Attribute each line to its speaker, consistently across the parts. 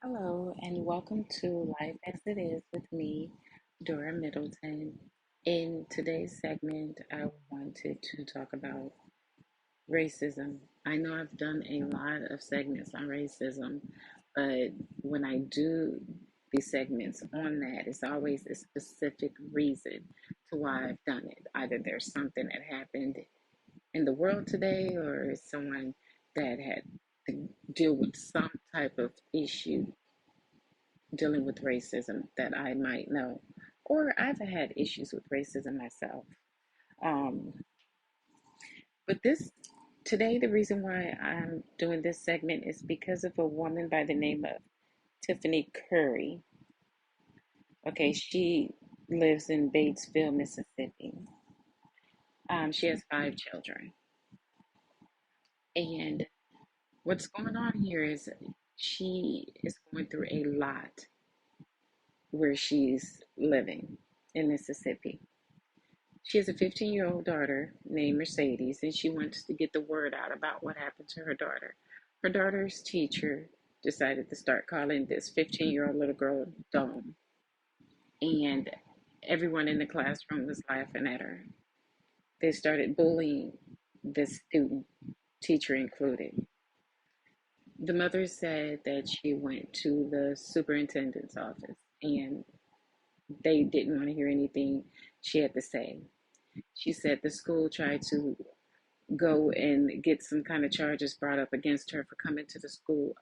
Speaker 1: Hello, and welcome to Life as It Is with me, Dora Middleton. In today's segment, I wanted to talk about racism. I know I've done a lot of segments on racism, but when I do these segments on that, it's always a specific reason to why I've done it. Either there's something that happened in the world today, or it's someone that had to deal with some type of issue dealing with racism that I might know, or I've had issues with racism myself. Um, but this today, the reason why I'm doing this segment is because of a woman by the name of Tiffany Curry. Okay, she lives in Batesville, Mississippi. She has 5 children, and what's going on here is she is going through a lot where she's living in Mississippi. She has a 15-year-old daughter named Mercedes, and she wants to get the word out about what happened to her daughter. Her daughter's teacher decided to start calling this 15-year-old little girl dumb, and everyone in the classroom was laughing at her. They started bullying this student, teacher included. The mother said that she went to the superintendent's office and they didn't want to hear anything she had to say. She said the school tried to go and get some kind of charges brought up against her for coming to the school,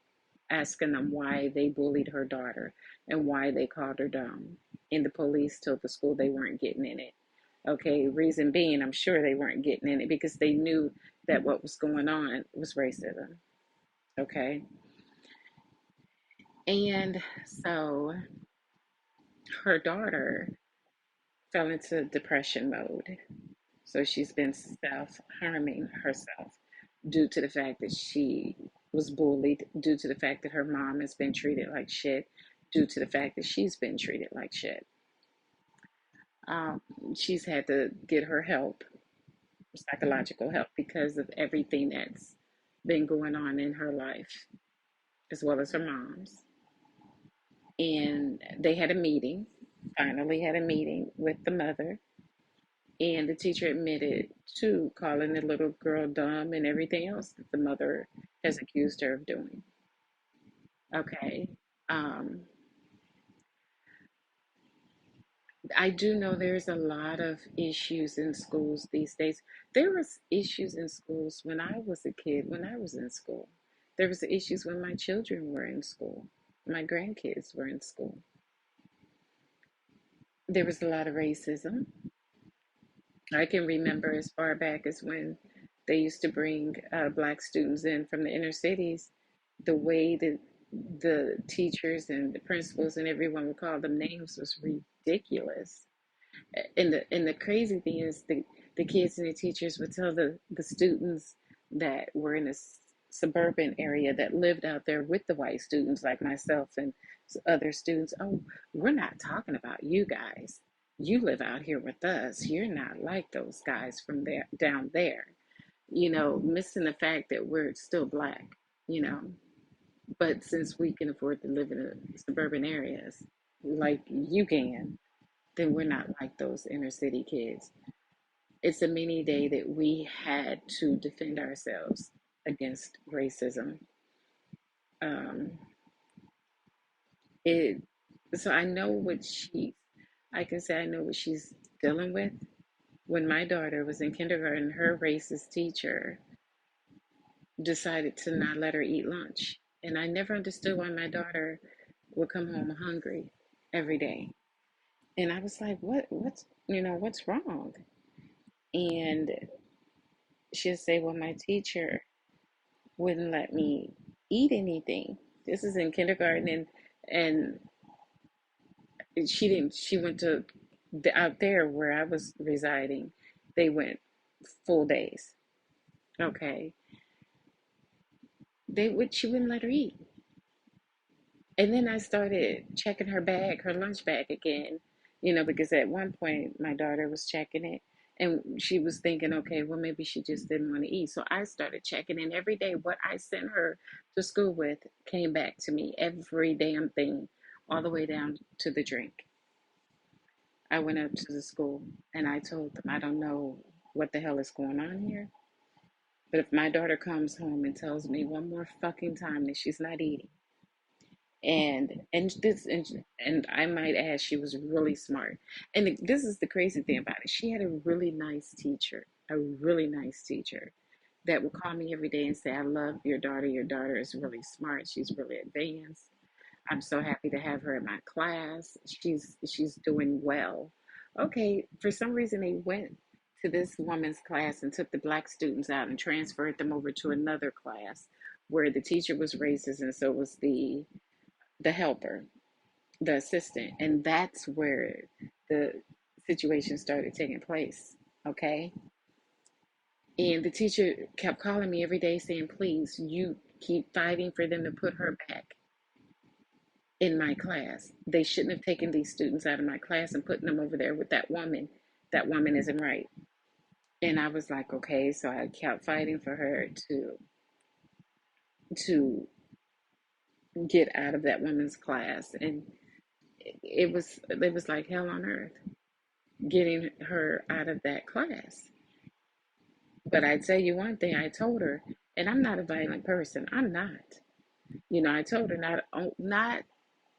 Speaker 1: asking them why they bullied her daughter and why they called her dumb. And the police told the school they weren't getting in it. Okay, reason being, I'm sure they weren't getting in it because they knew that what was going on was racism. Okay, and so her daughter fell into depression mode. So she's been self harming herself due to the fact that she was bullied, due to the fact that her mom has been treated like shit, due to the fact that she's been treated like shit. Um, she's had to get her help, psychological help, because of everything that's been going on in her life, as well as her mom's. And they had a meeting, finally had a meeting with the mother. And the teacher admitted to calling the little girl dumb and everything else that the mother has accused her of doing. Okay. Um, I do know there's a lot of issues in schools these days. There was issues in schools when I was a kid, when I was in school. There was issues when my children were in school. My grandkids were in school. There was a lot of racism. I can remember as far back as when they used to bring black students in from the inner cities, the way that the teachers and the principals and everyone would call them names was ridiculous. And the crazy thing is the kids and the teachers would tell the students that were in a suburban area that lived out there with the white students like myself and other students, oh, we're not talking about you guys. You live out here with us. You're not like those guys from there down there. Missing the fact that we're still black, you know. But since we can afford to live in suburban areas like you can, then we're not like those inner city kids. It's a mini day that we had to defend ourselves against racism. Um, it so I can say I know what she's dealing with. When my daughter was in kindergarten, her racist teacher decided to not let her eat lunch. And I never understood why my daughter would come home hungry every day. And I was like, what's wrong? And she'll say, well, my teacher wouldn't let me eat anything. This is in kindergarten, and she went to out there where I was residing. They went full days. Okay. She wouldn't let her eat. And then I started checking her bag, her lunch bag again, because at one point my daughter was checking it. And she was thinking, okay, well, maybe she just didn't want to eat. So I started checking in every day. What I sent her to school with came back to me, every damn thing, all the way down to the drink. I went up to the school and I told them, I don't know what the hell is going on here, but if my daughter comes home and tells me one more fucking time that she's not eating, and I might add, she was really smart. And this is the crazy thing about it. She had a really nice teacher, a really nice teacher that would call me every day and say, I love your daughter. Your daughter is really smart. She's really advanced. I'm so happy to have her in my class. She's doing well. Okay, for some reason they went to this woman's class and took the black students out and transferred them over to another class where the teacher was racist and so was the helper, the assistant, and that's where the situation started taking place. Okay, and the teacher kept calling me every day saying, please, you keep fighting for them to put her back in my class. They shouldn't have taken these students out of my class and putting them over there with that woman. That woman isn't right. And I was like, okay, so I kept fighting for her to get out of that woman's class, and it was like hell on earth getting her out of that class. But I tell you one thing, I told her, and I'm not a violent person. I'm not. I told her not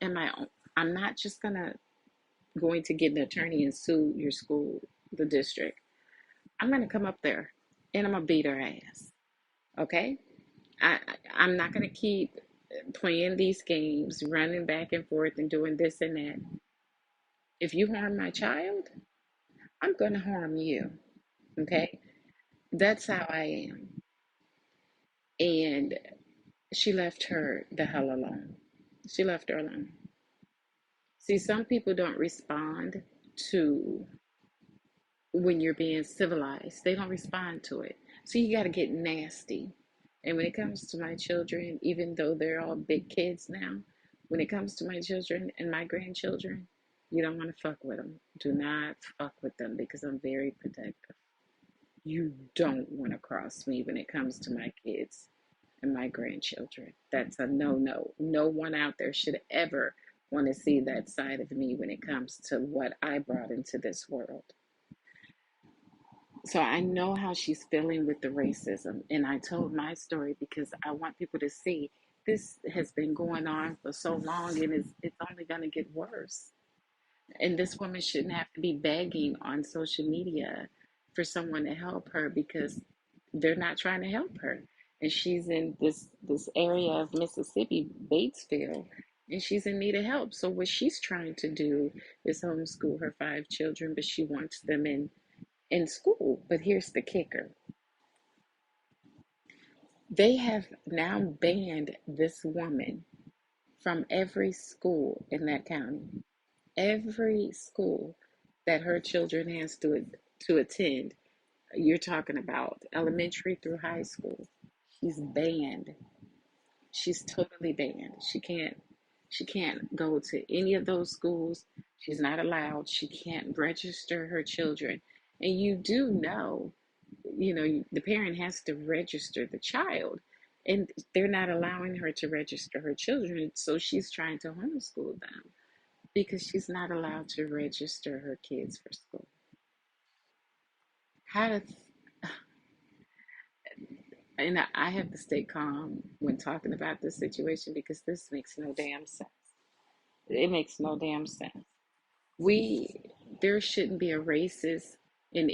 Speaker 1: am I I'm not just going to get an attorney and sue your school, the district. I'm gonna come up there and I'm gonna beat her ass. Okay? I I'm not gonna keep playing these games, running back and forth and doing this and that. If you harm my child, I'm gonna harm you. Okay? That's how I am. And she left her the hell alone. She left her alone. See, some people don't respond to when you're being civilized. They don't respond to it. So you got to get nasty. And when it comes to my children, even though they're all big kids now, when it comes to my children and my grandchildren, you don't want to fuck with them. Do not fuck with them because I'm very protective. You don't want to cross me when it comes to my kids and my grandchildren. That's a no no. No one out there should ever want to see that side of me when it comes to what I brought into this world. So I know how she's feeling with the racism. And I told my story because I want people to see this has been going on for so long and it's only going to get worse. And this woman shouldn't have to be begging on social media for someone to help her because they're not trying to help her. And she's in this area of Mississippi, Batesville, and she's in need of help. So what she's trying to do is homeschool her 5 children, but she wants them in school. But here's the kicker. They have now banned this woman from every school in that county. Every school that her children has to attend. You're talking about elementary through high school. She's banned. She's totally banned. She can't go to any of those schools. She's not allowed. She can't register her children. And you do know, the parent has to register the child. And they're not allowing her to register her children. So she's trying to homeschool them because she's not allowed to register her kids for school. How to, and I have to stay calm when talking about this situation because this makes no damn sense. It makes no damn sense. We There shouldn't be a racist in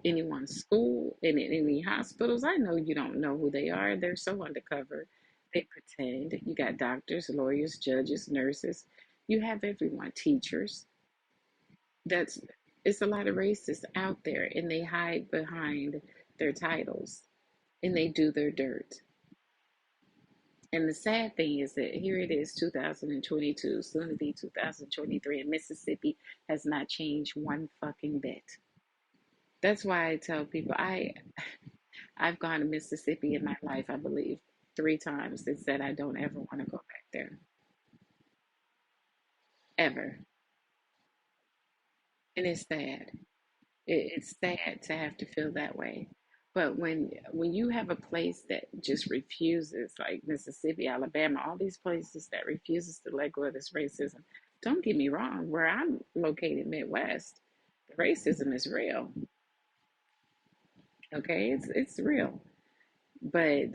Speaker 1: anyone's school and in any hospitals. I know you don't know who they are. They're so undercover. They pretend. You got doctors, lawyers, judges, nurses. You have everyone, teachers. That's It's a lot of racists out there and they hide behind their titles and they do their dirt. And the sad thing is that here it is, 2022, soon to be 2023, and Mississippi has not changed one fucking bit. That's why I tell people I've gone to Mississippi in my life, I believe, 3 times and said I don't ever want to go back there. Ever. And it's sad. It's sad to have to feel that way. But when you have a place that just refuses, like Mississippi, Alabama, all these places that refuses to let go of this racism, don't get me wrong, where I'm located, Midwest, the racism is real. Okay, it's real. But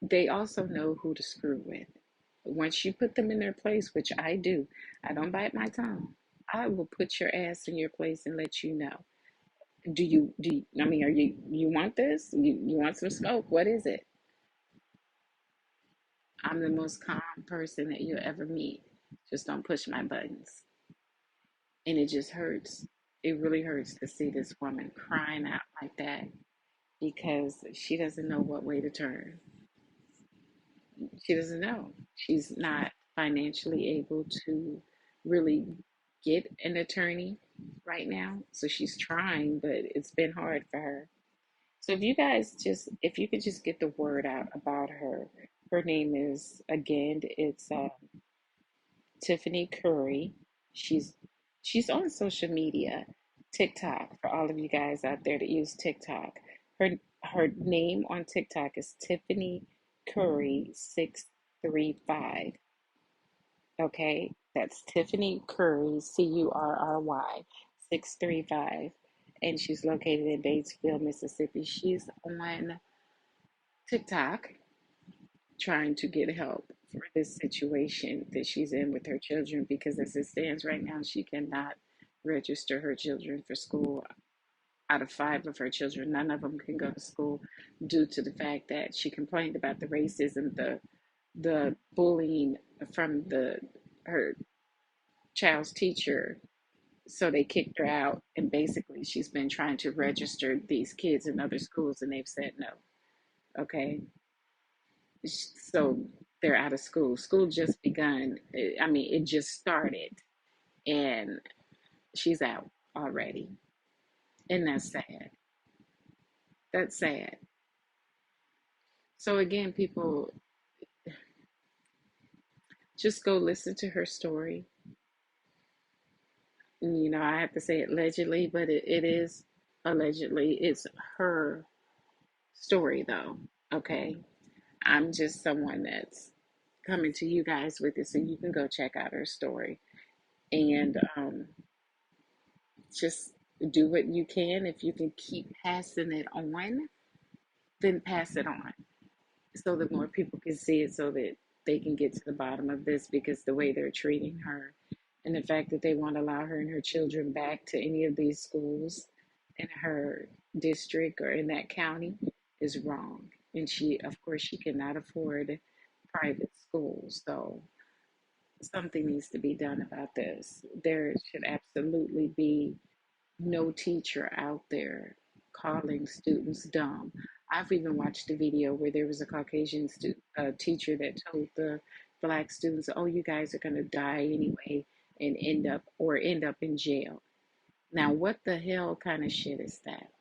Speaker 1: they also know who to screw with. Once you put them in their place, which I do, I don't bite my tongue. I will put your ass in your place and let you know. I mean, are you want this? You want some smoke? What is it? I'm the most calm person that you'll ever meet. Just don't push my buttons. And it just hurts. It really hurts to see this woman crying out like that because she doesn't know what way to turn. She doesn't know. She's not financially able to really get an attorney right now. So she's trying, but it's been hard for her. So if you could just get the word out about her. Her name is, again, it's Tiffany Curry. She's she's on social media, TikTok, for all of you guys out there that use TikTok. Her name on TikTok is Tiffany Curry 635. Okay, that's Tiffany Curry Curry 635, and she's located in Batesville, Mississippi. She's on TikTok trying to get help for this situation that she's in with her children because as it stands right now, she cannot register her children for school. Out of five of her children, none of them can go to school due to the fact that she complained about the racism, the bullying from the her child's teacher. So they kicked her out, and basically she's been trying to register these kids in other schools, and they've said no. Okay, so they're out of school. School just begun. I mean, it just started, and she's out already, and that's sad. That's sad. So again, people, just go listen to her story. You know, I have to say allegedly, but it is allegedly. It's her story, though. Okay, I'm just someone that's coming to you guys with it, so you can go check out her story and just do what you can. If you can keep passing it on, then pass it on so that more people can see it so that they can get to the bottom of this because the way they're treating her and the fact that they won't allow her and her children back to any of these schools in her district or in that county is wrong. And she, of course, she cannot afford private schools. So something needs to be done about this. There should absolutely be no teacher out there calling students dumb. I've even watched a video where there was a Caucasian teacher that told the black students, "Oh, you guys are going to die anyway and end up in jail." Now, what the hell kind of shit is that?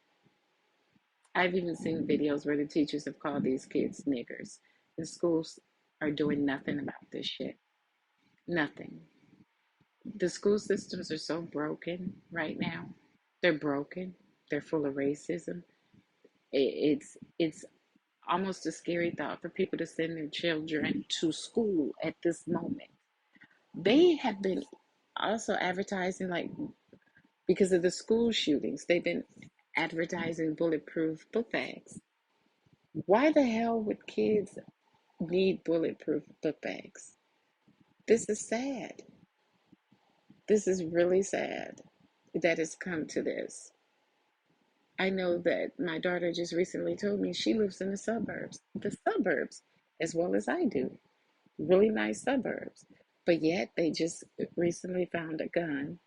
Speaker 1: I've even seen videos where the teachers have called these kids niggers. The schools are doing nothing about this shit. Nothing. The school systems are so broken right now. They're broken. They're full of racism. It's almost a scary thought for people to send their children to school at this moment. They have been also advertising, like, because of the school shootings, they've been advertising bulletproof book bags. Why the hell would kids need bulletproof book bags? This is sad. This is really sad that it's come to this. I know that my daughter just recently told me she lives in the suburbs, as well as I do. Really nice suburbs. But yet they just recently found a gun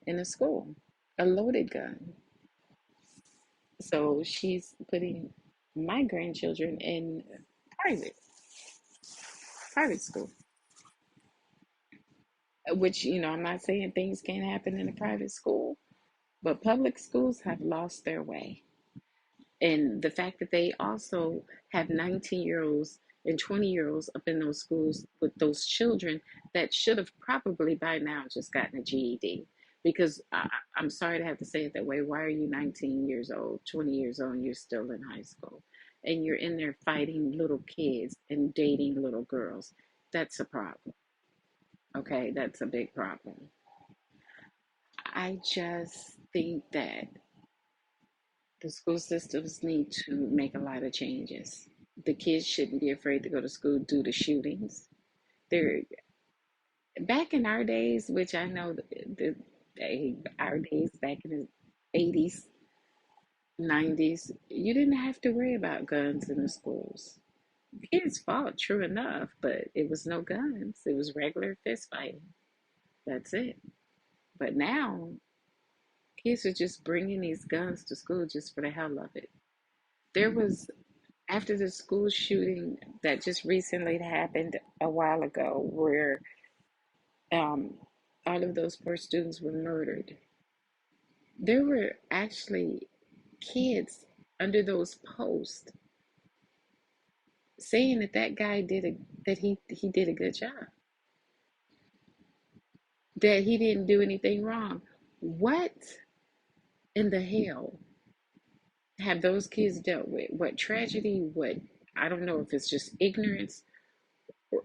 Speaker 1: in a school, a loaded gun. So she's putting my grandchildren in private, private school, which, I'm not saying things can't happen in a private school, but public schools have lost their way. And the fact that they also have 19-year-olds and 20-year-olds up in those schools with those children that should have probably by now just gotten a GED. Because I'm sorry to have to say it that way. Why are you 19 years old, 20 years old, and you're still in high school? And you're in there fighting little kids and dating little girls. That's a problem. Okay, that's a big problem. I just think that the school systems need to make a lot of changes. The kids shouldn't be afraid to go to school due to shootings. There, back in our days, which I know our days back in the 80s, 90s, you didn't have to worry about guns in the schools. Kids fought, true enough, but it was no guns. It was regular fist fighting. That's it. But now, kids are just bringing these guns to school just for the hell of it. There was, after the school shooting that just recently happened a while ago, where um, all of those poor students were murdered, there were actually kids under those posts saying that that guy that he did a good job, that he didn't do anything wrong. What in the hell have those kids dealt with? What tragedy? What, I don't know if it's just ignorance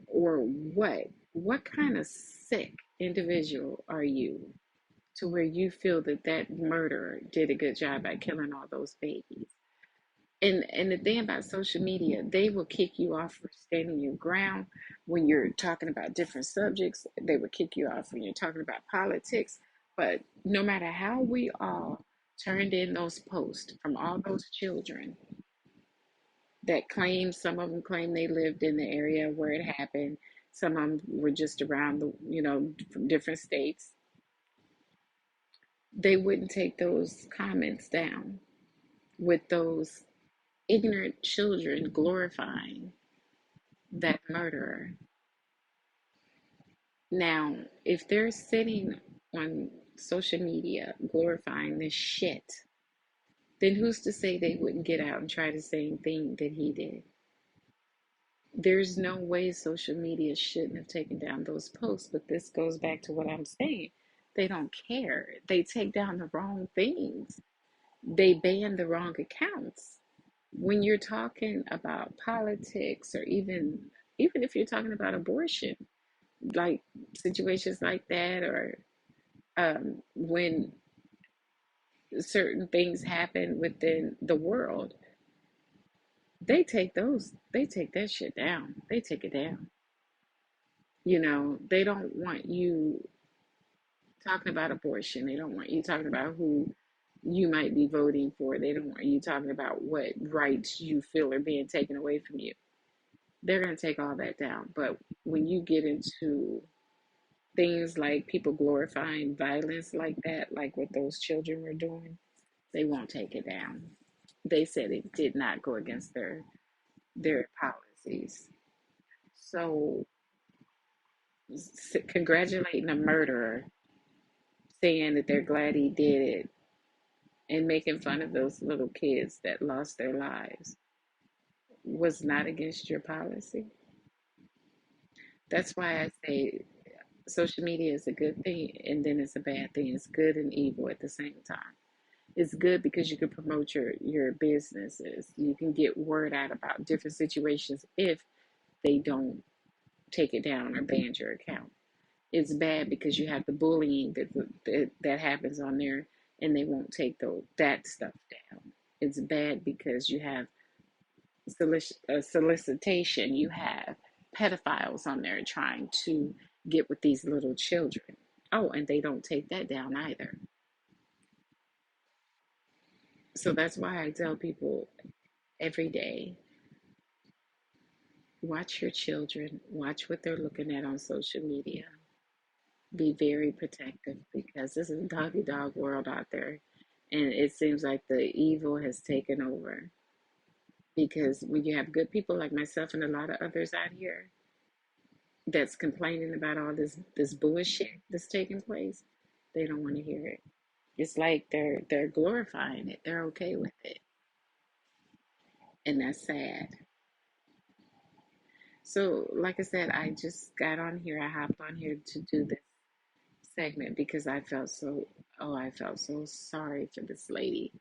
Speaker 1: or what. What kind of sick individual are you to where you feel that that murderer did a good job by killing all those babies? And the thing about social media, they will kick you off for standing your ground when you're talking about different subjects. They will kick you off when you're talking about politics. But no matter how we all turned in those posts from all those children that claim, some of them claim they lived in the area where it happened, some of them were just around the, from different states, they wouldn't take those comments down with those ignorant children glorifying that murderer. Now, if they're sitting on social media glorifying this shit, then who's to say they wouldn't get out and try the same thing that he did? There's no way social media shouldn't have taken down those posts, but this goes back to what I'm saying. They don't care. They take down the wrong things. They ban the wrong accounts. When you're talking about politics, or even if you're talking about abortion, like situations like that, or when certain things happen within the world, they take that shit down. They take it down. They don't want you talking about abortion. They don't want you talking about who you might be voting for. They don't want you talking about what rights you feel are being taken away from you. They're going to take all that down. But when you get into things like people glorifying violence like that, like what those children were doing, they won't take it down. They said it did not go against their policies. So congratulating a murderer, saying that they're glad he did it, and making fun of those little kids that lost their lives was not against your policy. That's why I say social media is a good thing and then it's a bad thing. It's good and evil at the same time. It's good because you can promote your businesses. You can get word out about different situations if they don't take it down or ban your account. It's bad because you have the bullying that happens on there, and they won't take that stuff down. It's bad because you have solicitation. You have pedophiles on there trying to get with these little children. Oh, and they don't take that down either. So that's why I tell people every day, watch your children, watch what they're looking at on social media. Be very protective because this is a doggy dog world out there. And it seems like the evil has taken over. Because when you have good people like myself and a lot of others out here that's complaining about all this bullshit that's taking place, they don't want to hear it. It's like they're glorifying it. They're okay with it. And that's sad. So, like I said, I just got on here. I hopped on here to do this segment because I felt so sorry for this lady.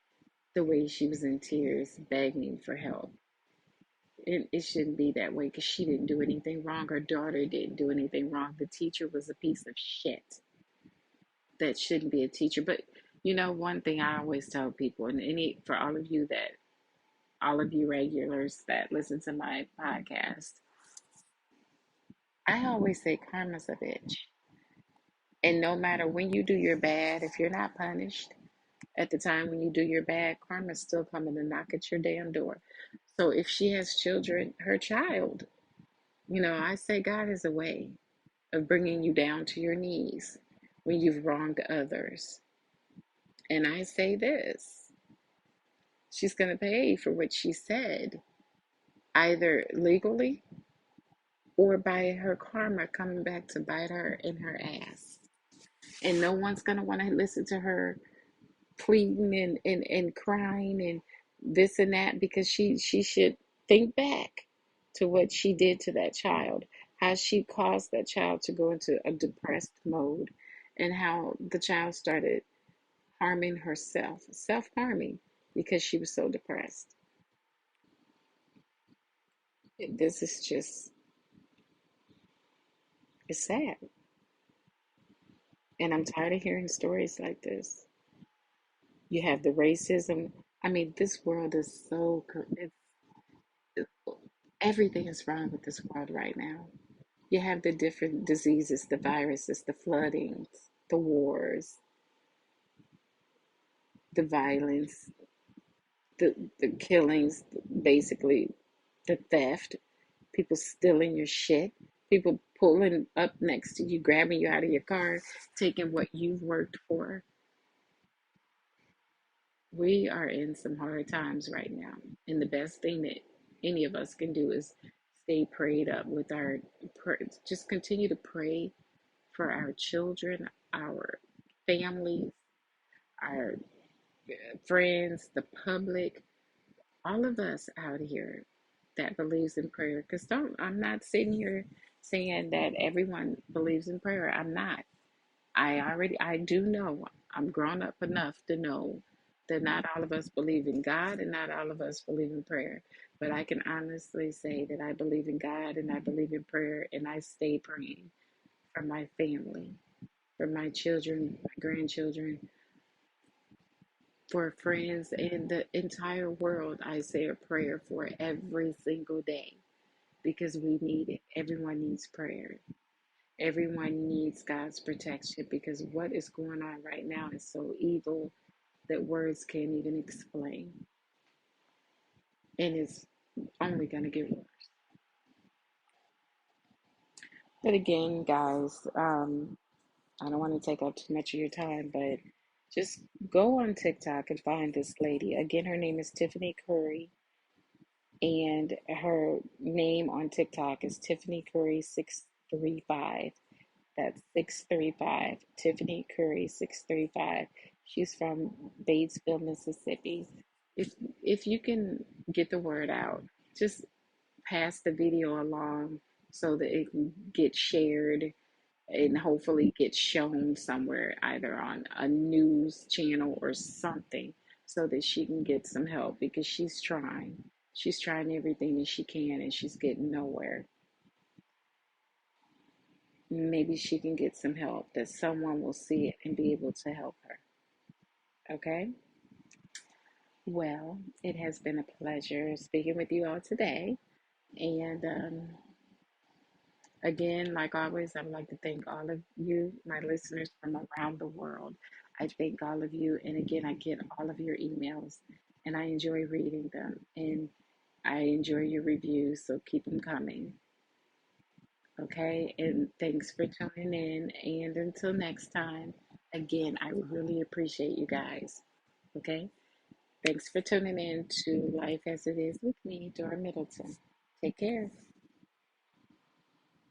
Speaker 1: The way she was in tears, begging for help. It shouldn't be that way because she didn't do anything wrong. Her daughter didn't do anything wrong. The teacher was a piece of shit that shouldn't be a teacher. But one thing I always tell people, and for all of you regulars that listen to my podcast, I always say karma's a bitch. And no matter when you do your bad, if you're not punished at the time when you do your bad, karma's still coming to knock at your damn door. So if she has children, her child, I say God has a way of bringing you down to your knees when you've wronged others. And I say this, she's going to pay for what she said, either legally or by her karma coming back to bite her in her ass. And no one's going to want to listen to her pleading and crying and this and that because she should think back to what she did to that child, how she caused that child to go into a depressed mode, and how the child started harming herself, self-harming, because she was so depressed. This is just, it's sad. And I'm tired of hearing stories like this. You have the racism. I mean, this world is everything is wrong with this world right now. You have the different diseases, the viruses, the floodings, the wars, the violence, the killings, basically the theft, people stealing your shit, people pulling up next to you, grabbing you out of your car, taking what you've worked for. We are in some hard times right now. And the best thing that any of us can do is stay prayed up with just continue to pray for our children, our families, our friends, the public, all of us out here that believes in prayer. Because I'm not sitting here saying that everyone believes in prayer. I'm not. I do know, I'm grown up enough to know that not all of us believe in God and not all of us believe in prayer. But I can honestly say that I believe in God and I believe in prayer and I stay praying for my family, for my children, my grandchildren, for friends and the entire world. I say a prayer for every single day because we need it. Everyone needs prayer. Everyone needs God's protection because what is going on right now is so evil that words can't even explain. And it's only going to get worse. But again, guys, I don't want to take up too much of your time, but just go on TikTok and find this lady. Again, her name is Tiffany Curry, and her name on TikTok is Tiffany Curry 635. That's 635. Tiffany Curry 635. She's from Batesville, Mississippi. If if you can get the word out, just pass the video along so that it can get shared and hopefully get shown somewhere, either on a news channel or something, so that she can get some help because she's trying. She's trying everything that she can and she's getting nowhere. Maybe she can get some help, that someone will see it and be able to help her. Okay? Well, it has been a pleasure speaking with you all today. And again, like always, I would like to thank all of you, my listeners from around the world. I thank all of you. And again, I get all of your emails and I enjoy reading them. And I enjoy your reviews. So keep them coming. Okay. And thanks for tuning in. And until next time, again, I really appreciate you guys. Okay. Thanks for tuning in to Life as It Is with me, Dora Middleton. Take care.